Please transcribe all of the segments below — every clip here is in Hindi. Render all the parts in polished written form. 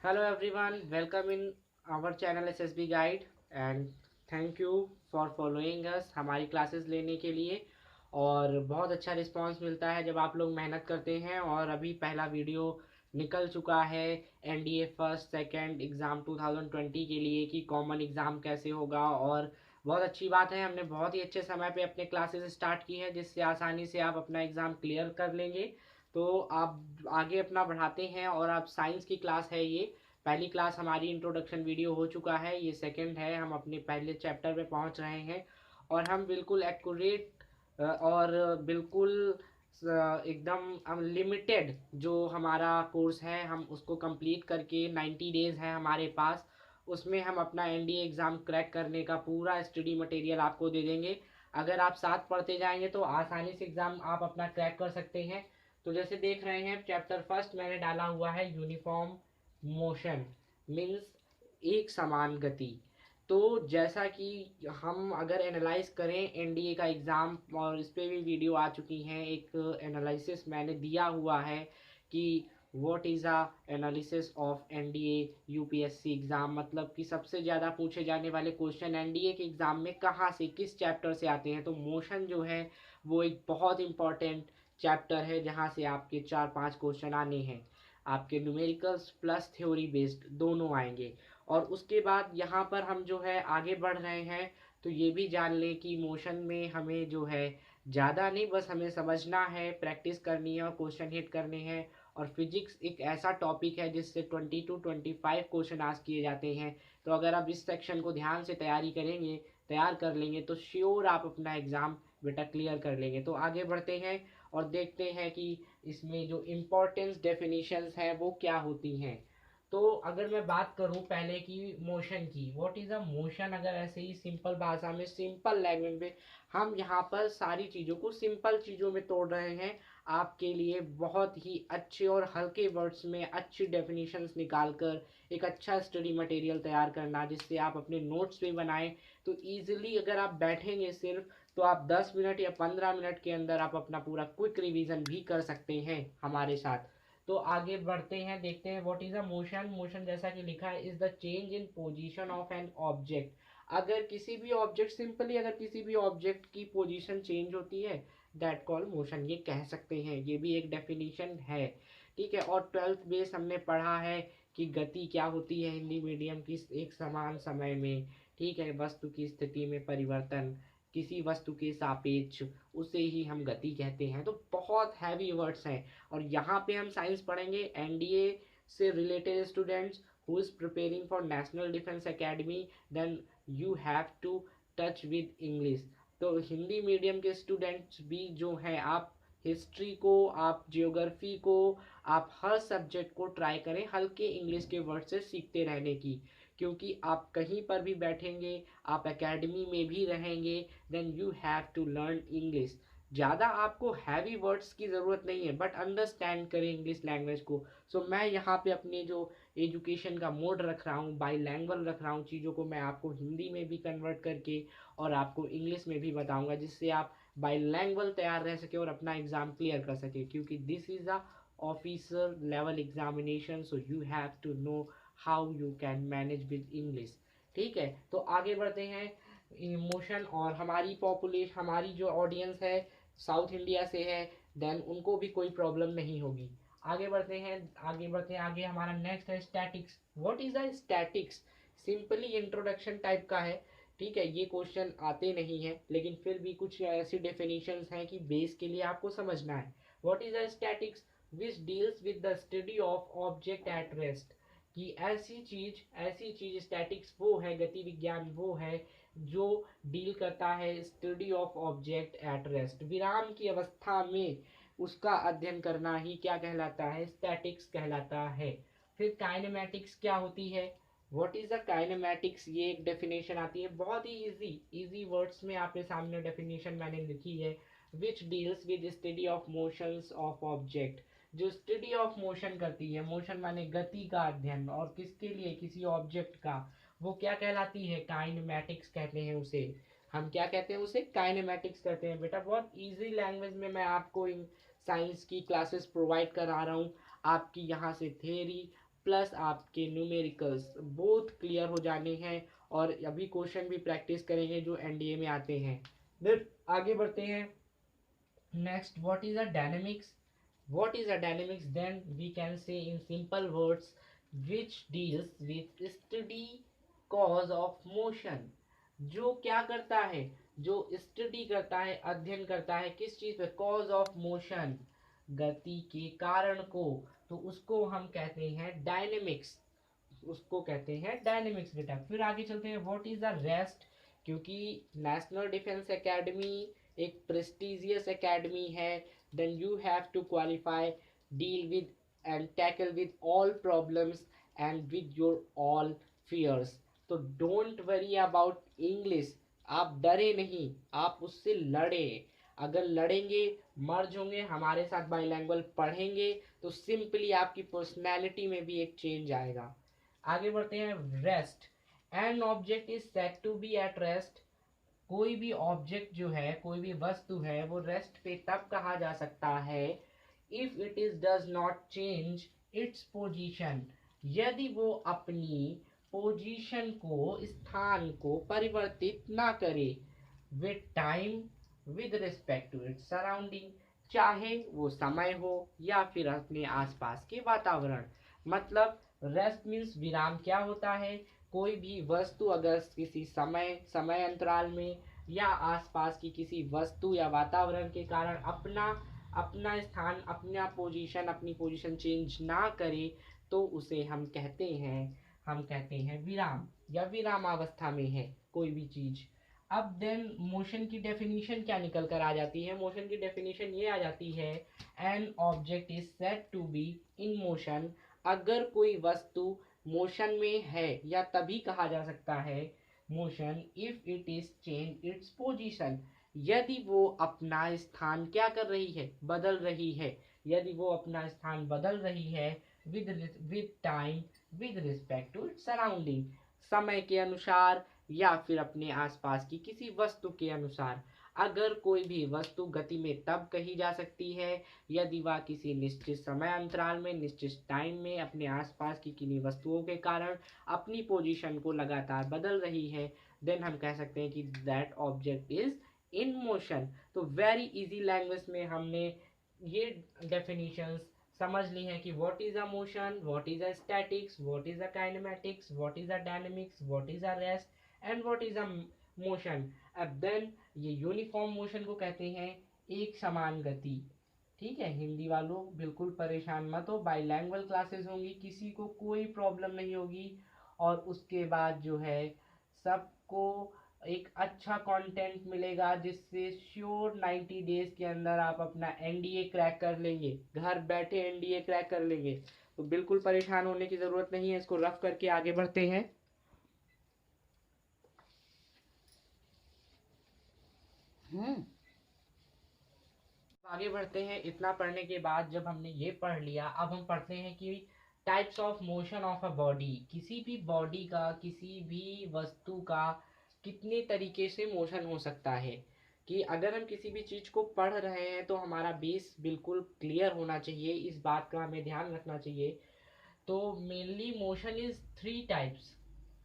Hello everyone, welcome in our channel SSB Guide and thank you for following us हमारी क्लासेस लेने के लिए। और बहुत अच्छा रिस्पांस मिलता है जब आप लोग मेहनत करते हैं। और अभी पहला वीडियो निकल चुका है एनडीए फर्स्ट सेकंड एग्ज़ाम 2020 के लिए कि कॉमन एग्ज़ाम कैसे होगा। और बहुत अच्छी बात है, हमने बहुत ही अच्छे समय पे अपने क्लासेस स्टार्ट की है जिससे आसानी से आप अपना एग्ज़ाम क्लियर कर लेंगे। तो आप आगे अपना बढ़ाते हैं। और आप साइंस की क्लास है, ये पहली क्लास हमारी इंट्रोडक्शन वीडियो हो चुका है, ये सेकंड है, हम अपने पहले चैप्टर पे पहुंच रहे हैं। और हम बिल्कुल एक्यूरेट और बिल्कुल एकदम लिमिटेड जो हमारा कोर्स है हम उसको कंप्लीट करके 90 डेज़ है हमारे पास, उसमें हम अपना एनडीए एग्ज़ाम क्रैक करने का पूरा स्टडी मटेरियल आपको दे देंगे। अगर आप साथ पढ़ते जाएंगे तो आसानी से एग्ज़ाम आप अपना क्रैक कर सकते हैं। तो जैसे देख रहे हैं चैप्टर फर्स्ट मैंने डाला हुआ है यूनिफॉर्म मोशन मीन्स एक समान गति। तो जैसा कि हम अगर एनालाइज करें एनडीए का एग्ज़ाम, और इस पर भी वीडियो आ चुकी हैं, एक एनालिसिस मैंने दिया हुआ है कि what is a analysis of NDA UPSC exam, मतलब कि सबसे ज़्यादा पूछे जाने वाले क्वेश्चन एनडीए के एग्ज़ाम में कहाँ से किस चैप्टर से आते हैं। तो मोशन जो है वो एक बहुत इम्पॉर्टेंट चैप्टर है जहाँ से आपके 4-5 क्वेश्चन आने हैं। आपके न्यूमेरिकल्स प्लस थ्योरी बेस्ड दोनों आएंगे। और उसके बाद यहाँ पर हम जो है आगे बढ़ रहे हैं, तो ये भी जान लें कि मोशन में हमें जो है ज़्यादा नहीं, बस हमें समझना है, प्रैक्टिस करनी है और क्वेश्चन हिट करने हैं। और फिजिक्स एक ऐसा टॉपिक है जिससे 20 to 25 क्वेश्चन आस्क किए जाते हैं। तो अगर आप इस सेक्शन को ध्यान से तैयारी करेंगे, तैयार कर लेंगे, तो श्योर आप अपना एग्ज़ाम बेटा क्लियर कर लेंगे। तो आगे बढ़ते हैं और देखते हैं कि इसमें जो इम्पोर्टेंस डेफिनेशंस हैं वो क्या होती हैं। तो अगर मैं बात करूं पहले की मोशन की, व्हाट इज़ अ मोशन, अगर ऐसे ही सिंपल भाषा में सिंपल लैंग्वेज में हम यहाँ पर सारी चीज़ों को सिंपल चीज़ों में तोड़ रहे हैं आपके लिए, बहुत ही अच्छे और हल्के वर्ड्स में अच्छी डेफिनेशंस निकाल कर एक अच्छा स्टडी मटेरियल तैयार करना जिससे आप अपने नोट्स भी बनाएं। तो ईजिली अगर आप बैठेंगे सिर्फ, तो आप 10 मिनट या 15 मिनट के अंदर आप अपना पूरा क्विक रिवीजन भी कर सकते हैं हमारे साथ। तो आगे बढ़ते हैं, देखते हैं what is a motion. Motion जैसा कि लिखा है is the change in position of an object. अगर किसी भी ऑब्जेक्ट, सिंपली अगर किसी भी ऑब्जेक्ट की पोजीशन चेंज होती है, दैट कॉल मोशन, ये कह सकते हैं, ये भी एक डेफिनेशन है। ठीक है। और ट्वेल्थ बेस हमने पढ़ा है कि गति क्या होती है हिंदी मीडियम की, एक समान समय में, ठीक है, वस्तु की स्थिति में परिवर्तन, किसी वस्तु के सापेक्ष, उसे ही हम गति कहते हैं। तो बहुत हैवी वर्ड्स हैं। और यहाँ पे हम साइंस पढ़ेंगे एनडीए से related students who is preparing for national defence academy, then you have to touch with English. तो हिंदी मीडियम के स्टूडेंट्स भी जो हैं, आप हिस्ट्री को, आप जियोग्राफी को, आप हर सब्जेक्ट को ट्राई करें हल्के इंग्लिश के वर्ड से सीखते रहने की। क्योंकि आप कहीं पर भी बैठेंगे, आप एकेडमी में भी रहेंगे, then you have to learn English. ज़्यादा आपको हैवी वर्ड्स की ज़रूरत नहीं है, बट अंडरस्टैंड करें इंग्लिश लैंग्वेज को। सो मैं यहाँ पे अपने जो एजुकेशन का मोड रख रहा हूँ, बाईलैंग्वेज रख रहा हूँ, चीज़ों को मैं आपको हिंदी में भी कन्वर्ट करके और आपको इंग्लिश में भी बताऊँगा जिससे आप बाईलैंग्वेज तैयार रह सके और अपना एग्ज़ाम क्लियर कर सके। क्योंकि this is a officer level examination, so you have to know how you can manage with English. ठीक है। तो आगे बढ़ते हैं। इमोशन, और हमारी पॉपुलेशन, हमारी जो ऑडियंस है साउथ इंडिया से है, देन उनको भी कोई प्रॉब्लम नहीं होगी। आगे बढ़ते हैं, आगे बढ़ते हैं, आगे हमारा नेक्स्ट है statics. What is a statics, simply introduction type का है। ठीक है, ये क्वेश्चन आते नहीं हैं लेकिन फिर भी कुछ ऐसी डेफिनेशंस हैं कि बेस के लिए आपको समझना है। What is a statics, which deals with the study of object at rest. कि ऐसी चीज स्टैटिक्स वो है, गति विज्ञान वो है जो डील करता है study of object at rest, विराम की अवस्था में उसका अध्ययन करना ही क्या कहलाता है, स्टैटिक्स कहलाता है। फिर काइनेमैटिक्स क्या होती है, व्हाट इज द काइनेमैटिक्स, ये एक डेफिनेशन आती है बहुत ही इजी इजी वर्ड्स में आपके सामने डेफिनेशन मैंने लिखी है। Which deals with study of motions of object, जो स्टडी ऑफ मोशन करती है, मोशन माने गति का अध्ययन, और किसके लिए, किसी ऑब्जेक्ट का, वो क्या कहलाती है, काइनेमैटिक्स कहते हैं उसे। हम क्या कहते हैं उसे, काइनेमैटिक्स कहते हैं। बेटा बहुत इजी लैंग्वेज में मैं आपको इन साइंस की क्लासेस प्रोवाइड करा रहा हूँ। आपकी यहाँ से थ्योरी प्लस आपके न्यूमेरिकल्स बोथ क्लियर हो जाने हैं, और अभी क्वेश्चन भी प्रैक्टिस करेंगे जो एनडीए में आते हैं। फिर आगे बढ़ते हैं। Next, what is a dynamics? What is a dynamics? Then we can say in simple words, which deals with steady cause of motion. जो क्या करता है, जो स्टडी करता है, अध्ययन करता है किस चीज पे, कॉज ऑफ मोशन, गति के कारण को, तो उसको हम कहते हैं डायनेमिक्स, उसको कहते हैं डायनेमिक्स बेटा। फिर आगे चलते हैं, व्हाट इज द रेस्ट? क्योंकि नेशनल डिफेंस एकेडमी एक प्रेस्टिजियस एकेडमी है, then you have to qualify, deal with and tackle with all problems and with your all fears. तो डोंट वरी अबाउट इंग्लिश, आप डरे नहीं, आप उससे लड़े। अगर लड़ेंगे, मर्ज होंगे, हमारे साथ बाइलैंग्वेज पढ़ेंगे, तो सिंपली आपकी पर्सनैलिटी में भी एक चेंज आएगा। आगे बढ़ते हैं, rest. An object is said to be at rest. कोई भी ऑब्जेक्ट जो है, कोई भी वस्तु है, वो रेस्ट पे तब कहा जा सकता है if it is does not change its position, यदि वो अपनी पोजीशन को, स्थान को परिवर्तित ना करे, with time, with respect to its surrounding, चाहे वो समय हो या फिर अपने आसपास के वातावरण। मतलब रेस्ट मीन्स विराम। क्या होता है, कोई भी वस्तु अगर किसी समय अंतराल में या आसपास की किसी वस्तु या वातावरण के कारण अपना अपना स्थान, अपनी पोजीशन चेंज ना करे, तो उसे हम कहते हैं विराम, या विरामावस्था में है कोई भी चीज। अब देन मोशन की डेफिनेशन क्या निकल कर आ जाती है? मोशन की डेफिनेशन ये आ जाती है, an object is said to be in motion. अगर कोई वस्तु मोशन में है, या तभी कहा जा सकता है motion if it is change its position, यदि वो अपना स्थान क्या कर रही है, बदल रही है, यदि वो अपना स्थान बदल रही है with time, with respect to its surrounding, समय के अनुसार या फिर अपने आसपास की किसी वस्तु के अनुसार। अगर कोई भी वस्तु गति में तब कही जा सकती है यदि वह किसी निश्चित समय अंतराल में, निश्चित टाइम में अपने आसपास की किन्हीं वस्तुओं के कारण अपनी पोजीशन को लगातार बदल रही है, देन हम कह सकते हैं कि that object is in motion. तो वेरी इजी लैंग्वेज में हमने ये डेफिनेशंस समझ ली हैं कि what is a motion, what is a statics, what is a kinematics, what is a dynamics, what is a rest and what is a motion. अब देन ये यूनिफॉर्म मोशन को कहते हैं एक समान गति। ठीक है, हिंदी वालों बिल्कुल परेशान मत हो, बाइलैंग्वेज क्लासेस होंगी, किसी को कोई प्रॉब्लम नहीं होगी, और उसके बाद जो है सबको एक अच्छा कंटेंट मिलेगा, जिससे श्योर 90 डेज के अंदर आप अपना एनडीए क्रैक कर लेंगे, घर बैठे एनडीए क्रैक कर लेंगे। तो बिल्कुल परेशान होने की ज़रूरत नहीं है, इसको रफ करके आगे बढ़ते हैं। आगे बढ़ते हैं। इतना पढ़ने के बाद जब हमने ये पढ़ लिया, अब हम पढ़ते हैं कि types of motion of a body. किसी भी बॉडी का, किसी भी वस्तु का कितने तरीके से मोशन हो सकता है, कि अगर हम किसी भी चीज़ को पढ़ रहे हैं तो हमारा बेस बिल्कुल क्लियर होना चाहिए, इस बात का हमें ध्यान रखना चाहिए। तो मेनली मोशन इज 3 टाइप्स।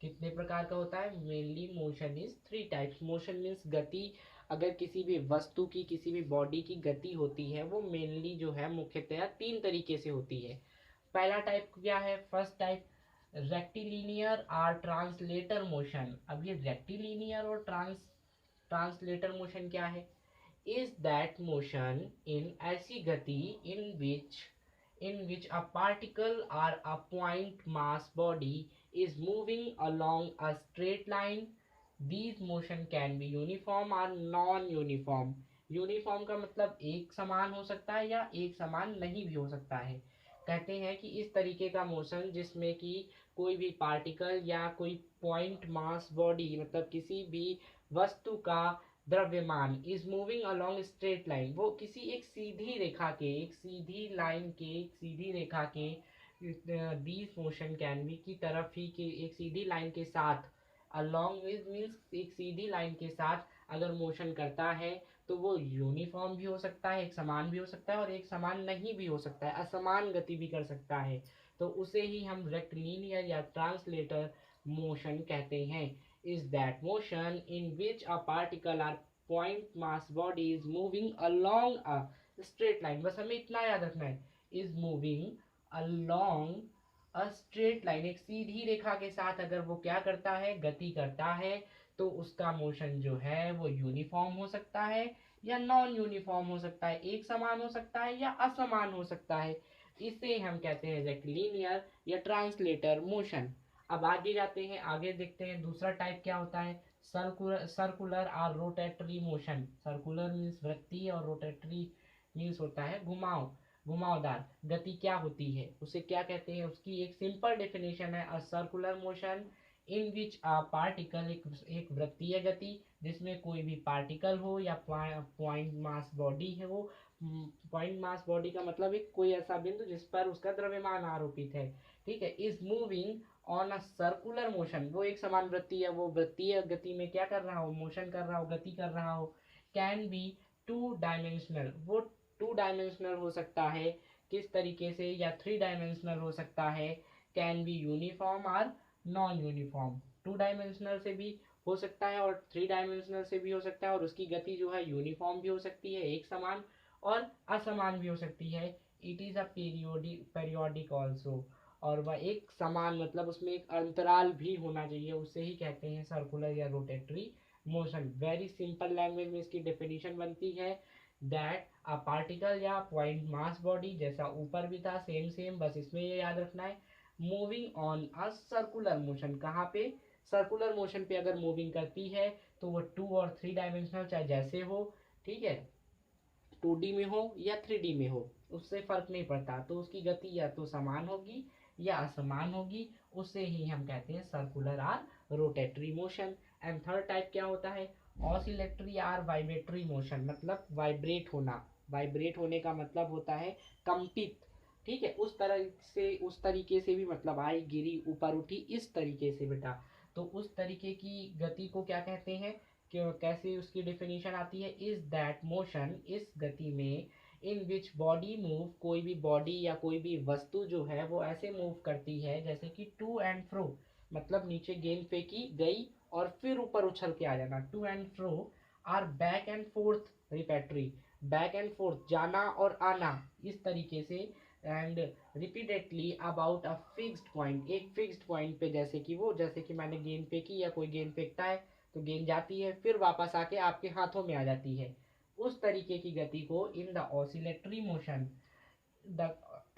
कितने प्रकार का होता है? Mainly motion is 3 types. Motion means गति। अगर किसी भी वस्तु की, किसी भी बॉडी की गति होती है, वो मेनली जो है मुख्यतया 3 तरीके से होती है। पहला टाइप क्या है? फर्स्ट टाइप रेक्टिलिनियर और ट्रांसलेटर मोशन। अब ये रेक्टिलिनियर और ट्रांसलेटर मोशन क्या है? इज दैट मोशन इन ऐसी गति in which a particle or a point mass body is moving along a straight line. These motion can be uniform or non-uniform. Uniform का मतलब एक समान हो सकता है या एक समान नहीं भी हो सकता है। कहते हैं कि इस तरीके का मोशन जिसमें कि कोई भी पार्टिकल या कोई पॉइंट मास बॉडी, मतलब किसी भी वस्तु का द्रव्यमान is moving along straight line, वो किसी एक सीधी रेखा के, एक सीधी लाइन के, एक सीधी रेखा के, दीज मोशन कैन बी की तरफ ही के एक सीधी लाइन के साथ, अलोंग विद मीन्स एक सीधी लाइन के साथ अगर मोशन करता है तो वो यूनिफॉर्म भी हो सकता है, एक समान भी हो सकता है, और एक समान नहीं भी हो सकता है, असमान गति भी कर सकता है। तो उसे ही हम रेक्टिलिनियर या ट्रांसलेटर मोशन कहते हैं। Is that motion in which a particle or point mass body is moving along a straight line. बस हमें इतना याद रखना है, is moving along a straight line, एक सीधी रेखा के साथ अगर वो क्या करता है, गति करता है, तो उसका मोशन जो है वो यूनिफॉर्म हो सकता है या नॉन यूनिफॉर्म हो सकता है, एक समान हो सकता है या असमान हो सकता है। इसे हम कहते हैं रेक्टिलिनियर या ट्रांसलेटर मोशन। अब आगे जाते हैं, आगे देखते हैं दूसरा टाइप क्या होता है, सर्कुलर सर्कुलर और रोटेटरी मोशन। सर्कुलर मीन्स वृत्तीय और रोटेटरी मीन्स होता है घुमाव, घुमावदार गति क्या होती है, उसे क्या कहते हैं। उसकी एक सिंपल डेफिनेशन है, a circular motion in which a particle, एक वृत्तीय गति जिसमें कोई भी पार्टिकल हो या पॉइंट मास बॉडी है, वो पॉइंट मास बॉडी का मतलब एक कोई ऐसा बिंदु जिस पर उसका द्रव्यमान आरोपित है, ठीक है, is moving on a circular motion, वो एक समान वृत्तीय है, वो वृत्तीय गति में क्या कर रहा हो, मोशन कर रहा हो, गति कर रहा हो। कैन बी टू डायमेंशनल, वो टू डायमेंशनल हो सकता है, किस तरीके से, या थ्री डायमेंशनल हो सकता है। कैन बी यूनिफॉर्म और नॉन यूनिफॉर्म, टू डायमेंशनल से भी हो सकता है और थ्री डायमेंशनल से भी हो सकता है, और उसकी गति जो है यूनिफॉर्म भी हो सकती है, एक समान, और असमान भी हो सकती है। It is a periodic also, और वह एक समान मतलब उसमें एक अंतराल भी होना चाहिए, उसे ही कहते हैं सर्कुलर या rotatory motion. Very simple language में इसकी डेफिनेशन बनती है, दैट अ पार्टिकल या पॉइंट मास बॉडी, जैसा ऊपर भी था सेम सेम, बस इसमें ये याद रखना है, moving on a circular motion, कहाँ पे, सर्कुलर मोशन पे अगर मूविंग करती है तो वो टू और थ्री डायमेंशनल चाहे जैसे हो, ठीक है, 2D में हो या 3D में हो, उससे फर्क नहीं पड़ता, तो उसकी गति या तो समान होगी या असमान होगी, उसे ही हम कहते हैं circular or rotatory motion. And third type क्या होता है, ऑसिलेटरी आर वाइब्रेटरी मोशन, मतलब वाइब्रेट होना, वाइब्रेट होने का मतलब होता है कंपित, ठीक है, उस तरह से, उस तरीके से भी मतलब आई गिरी ऊपर उठी, इस तरीके से बेटा, तो उस तरीके की गति को क्या कहते हैं, कैसे उसकी डेफिनेशन आती है, इज दैट मोशन, इस गति में, इन विच बॉडी मूव, कोई भी बॉडी या कोई भी वस्तु जो है वो ऐसे मूव करती है जैसे कि टू एंड फ्रो, मतलब नीचे गेंद फेंकी गई और फिर ऊपर उछल के आ जाना, to and fro, or back and forth repetitory, back and forth जाना और आना, इस तरीके से, and repeatedly about a fixed point, एक फिक्स्ड पॉइंट पे, जैसे कि वो, जैसे कि मैंने गेंद फेंकी या कोई गेंद फेंकता है तो गेंद जाती है फिर वापस आके आपके हाथों में आ जाती है, उस तरीके की गति को in the oscillatory motion the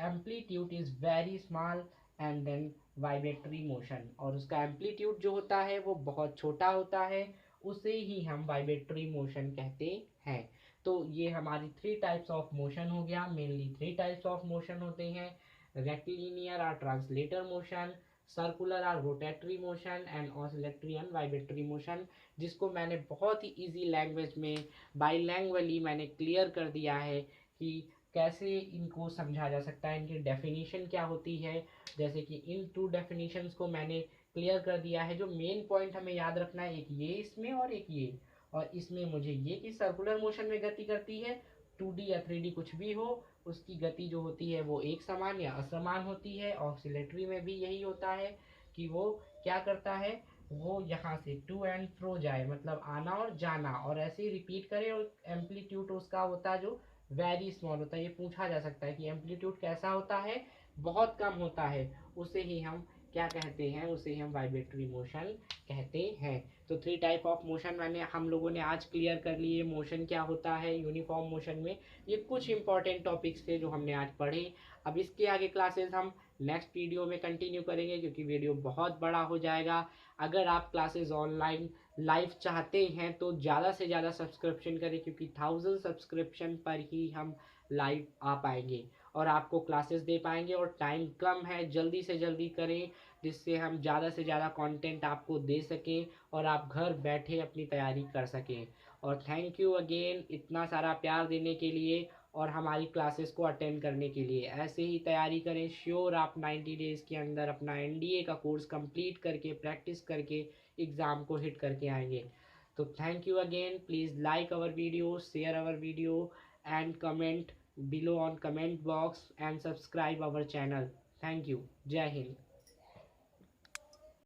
amplitude is very small and then vibratory motion, और उसका एम्पलीट्यूड जो होता है वो बहुत छोटा होता है, उसे ही हम वाइब्रेटरी मोशन कहते हैं। तो ये हमारी थ्री टाइप्स ऑफ मोशन हो गया, mainly three types of motion होते हैं, रेक्टिलिनियर और ट्रांसलेटर मोशन, सर्कुलर और rotatory motion, and oscillatory and vibratory motion, जिसको मैंने बहुत ही इजी लैंग्वेज में बाईलैंग्वली मैंने क्लियर कर दिया है कि कैसे इनको समझा जा सकता है, इनकी डेफिनेशन क्या होती है, जैसे कि इन टू डेफिनेशंस को मैंने क्लियर कर दिया है। जो मेन पॉइंट हमें याद रखना है, एक ये इसमें और एक ये, और इसमें मुझे ये कि सर्कुलर मोशन में गति करती है, 2D या 3D कुछ भी हो, उसकी गति जो होती है वो एक समान या असमान होती है। ऑक्सीलेटरी में भी यही होता है कि वो क्या करता है, वो यहाँ से टू एंड फ्रो जाए, मतलब आना और जाना, और ऐसे ही रिपीट करे, और एम्पलीट्यूड उसका होता है जो वेरी स्मॉल होता है। ये पूछा जा सकता है कि एम्पलीट्यूड कैसा होता है, बहुत कम होता है, उसे ही हम क्या कहते हैं, उसे हम वाइब्रेटरी मोशन कहते हैं। तो थ्री टाइप ऑफ मोशन मैंने हम लोगों ने आज क्लियर कर लिए, मोशन क्या होता है यूनिफॉर्म मोशन में, ये कुछ इंपॉर्टेंट टॉपिक्स थे जो हमने आज पढ़े। अब इसके आगे क्लासेस हम नेक्स्ट वीडियो में कंटिन्यू करेंगे, क्योंकि वीडियो बहुत बड़ा हो जाएगा। अगर आप क्लासेस ऑनलाइन लाइव चाहते हैं तो ज़्यादा से ज़्यादा सब्सक्रिप्शन करें, क्योंकि 1000 सब्सक्रिप्शन पर ही हम लाइव आ पाएंगे और आपको क्लासेस दे पाएंगे, और टाइम कम है, जल्दी से जल्दी करें जिससे हम ज़्यादा से ज़्यादा कंटेंट आपको दे सकें और आप घर बैठे अपनी तैयारी कर सकें। और थैंक यू अगेन इतना सारा प्यार देने के लिए और हमारी क्लासेस को अटेंड करने के लिए। ऐसे ही तैयारी करें, श्योर आप 90 डेज़ के अंदर अपना NDA का कोर्स कंप्लीट करके, प्रैक्टिस करके एग्ज़ाम को हिट करके आएंगे। तो thank you again, please like our video, share our video, and comment below on comment box and subscribe our channel. Thank you. जय हिंद।